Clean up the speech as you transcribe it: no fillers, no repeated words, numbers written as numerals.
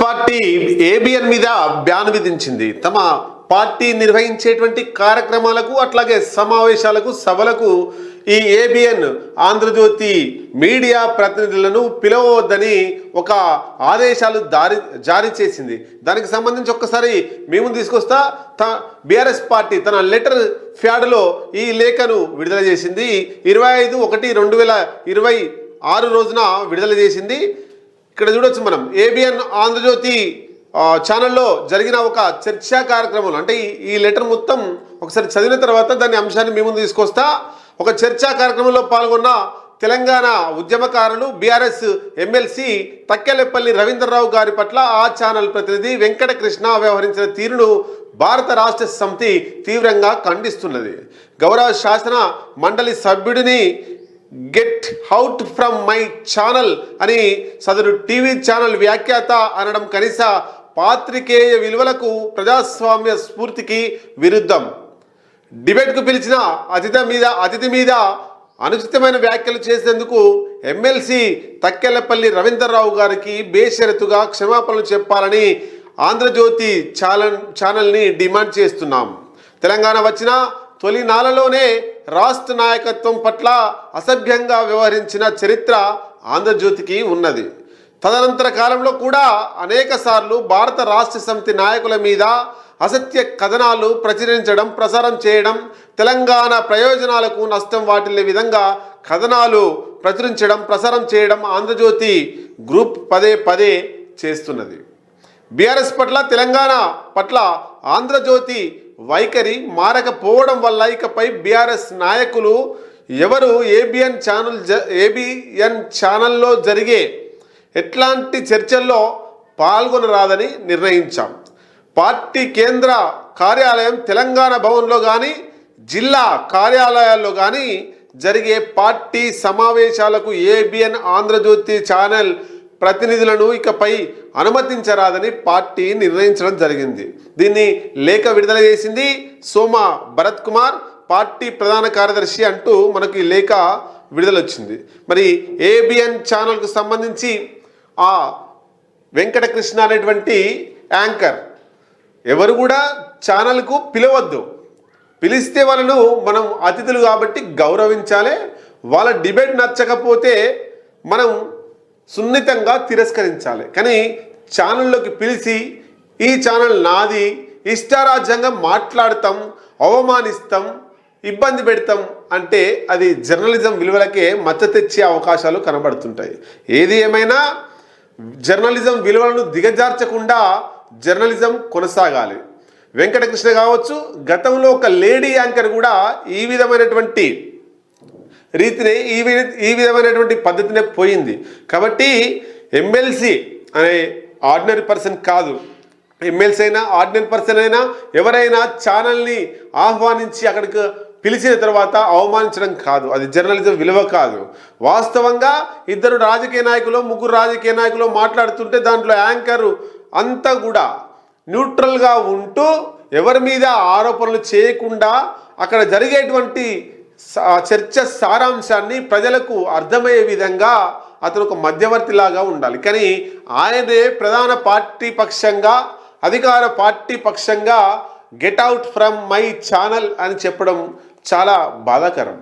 Party ABN మీద ban విధించింది. తమ పార్టీ నిర్వహించేటువంటి కార్యక్రమాలకు అట్లాగే సమావేశాలకు సభలకు ఈ ఏబిఎన్ ఆంధ్రజ్యోతి మీడియా ప్రతినిధులను పిలవవద్దని ఒక ఆదేశాలు జారీ చేసింది. దానికి సంబంధించి ఒక్కసారి మేము తీసుకొస్తా. బీఆర్ఎస్ పార్టీ తన లెటర్ ఫ్యాడ్లో ఈ లేఖను విడుదల చేసింది. 25/1/2026 రోజున విడుదల చేసింది. ఇక్కడ చూడొచ్చు మనం ఏబిఎన్ ఆంధ్రజ్యోతి ఛానల్లో జరిగిన ఒక చర్చా కార్యక్రమం. అంటే ఈ లెటర్ మొత్తం ఒకసారి చదివిన తర్వాత దాని అంశాన్ని మీ ముందు తీసుకొస్తా. ఒక చర్చా కార్యక్రమంలో పాల్గొన్న తెలంగాణ ఉద్యమకారులు బీఆర్ఎస్ ఎమ్మెల్సీ తక్కెలపల్లి రవీంద్రరావు గారి పట్ల ఆ ఛానల్ ప్రతినిధి వెంకటకృష్ణ వ్యవహరించిన తీరును భారత రాష్ట్ర సమితి తీవ్రంగా ఖండిస్తున్నది. గౌరవ శాసన మండలి సభ్యుడిని get out from my channel అని సదరు టీవీ ఛానల్ వ్యాఖ్యాత అనడం కనీస పాత్రికేయ విలువలకు ప్రజాస్వామ్య స్ఫూర్తికి విరుద్ధం. డిబేట్కు పిలిచిన అతిథి మీద అనుచితమైన వ్యాఖ్యలు చేసేందుకు ఎమ్మెల్సీ తక్కెలపల్లి రవీంద్రరావు గారికి బేషరతుగా క్షమాపణలు చెప్పాలని ఆంధ్రజ్యోతి ఛానల్ని డిమాండ్ చేస్తున్నాం. తెలంగాణ వచ్చిన తొలి నాళ్లలోనే రాష్ట్ర నాయకత్వం పట్ల అసభ్యంగా వ్యవహరించిన చరిత్ర ఆంధ్రజ్యోతికి ఉన్నది. తదనంతర కాలంలో కూడా అనేక సార్లు భారత రాష్ట్ర సమితి నాయకుల మీద అసత్య కథనాలు ప్రసారం చేయడం, తెలంగాణ ప్రయోజనాలకు నష్టం వాటిల్లే విధంగా కథనాలు ప్రసారం చేయడం ఆంధ్రజ్యోతి గ్రూప్ పదే చేస్తున్నది. బీఆర్ఎస్ పట్ల తెలంగాణ పట్ల ఆంధ్రజ్యోతి వైఖరి మారకపోవడం వల్ల ఇకపై బీఆర్ఎస్ నాయకులు ఎవరు ఏబిఎన్ ఛానల్లో జరిగే ఎట్లాంటి చర్చల్లో పాల్గొనరాదని నిర్ణయించాం. పార్టీ కేంద్ర కార్యాలయం తెలంగాణ భవన్లో కానీ జిల్లా కార్యాలయాల్లో కానీ జరిగే పార్టీ సమావేశాలకు ఏబిఎన్ ఆంధ్రజ్యోతి ఛానల్ ప్రతినిధులను ఇకపై అనుమతించరాదని పార్టీ నిర్ణయించడం జరిగింది. దీన్ని లేఖ విడుదల చేసింది సోమ భరత్ కుమార్, పార్టీ ప్రధాన కార్యదర్శి అంటూ మనకి లేఖ విడుదల వచ్చింది. మరి ఏబిఎన్ ఛానల్కు సంబంధించి ఆ వెంకటకృష్ణ అనేటువంటి యాంకర్ ఎవరు కూడా ఛానల్కు పిలవద్దు. పిలిస్తే వాళ్ళను మనం అతిథులు కాబట్టి గౌరవించాలి. వాళ్ళ డిబేట్ నచ్చకపోతే మనం సున్నితంగా తిరస్కరించాలి. కానీ ఛానల్లోకి పిలిచి ఈ ఛానల్ నాది, ఇష్టారాజ్యంగా మాట్లాడతాం, అవమానిస్తాం, ఇబ్బంది పెడతాం అంటే అది జర్నలిజం విలువలకే మచ్చ తెచ్చే అవకాశాలు కనబడుతుంటాయి. ఏది ఏమైనా జర్నలిజం విలువలను దిగజార్చకుండా జర్నలిజం కొనసాగాలి. వెంకటకృష్ణ కావచ్చు, గతంలో ఒక లేడీ యాంకర్ కూడా ఈ విధమైనటువంటి రీతిని ఈ విధమైనటువంటి పద్ధతినే పోయింది. కాబట్టి ఎమ్మెల్సీ అనే ఆర్డినరీ పర్సన్ కాదు. ఎమ్మెల్సీ అయినా ఆర్డినరీ పర్సన్ అయినా ఎవరైనా ఛానల్ని ఆహ్వానించి అక్కడికి పిలిచిన తర్వాత అవమానించడం కాదు, అది జర్నలిజం విలువ కాదు. వాస్తవంగా ముగ్గురు రాజకీయ నాయకులు మాట్లాడుతుంటే దాంట్లో యాంకరు అంతా కూడా న్యూట్రల్గా ఉంటూ ఎవరి మీద ఆరోపణలు చేయకుండా అక్కడ జరిగేటువంటి చర్చ సారాంశాన్ని ప్రజలకు అర్థమయ్యే విధంగా అతను ఒక మధ్యవర్తిలాగా ఉండాలి. కానీ ఆయనే ప్రధాన పార్టీ పక్షంగా, అధికార పార్టీ పక్షంగా get out from my channel అని చెప్పడం చాలా బాధాకరం.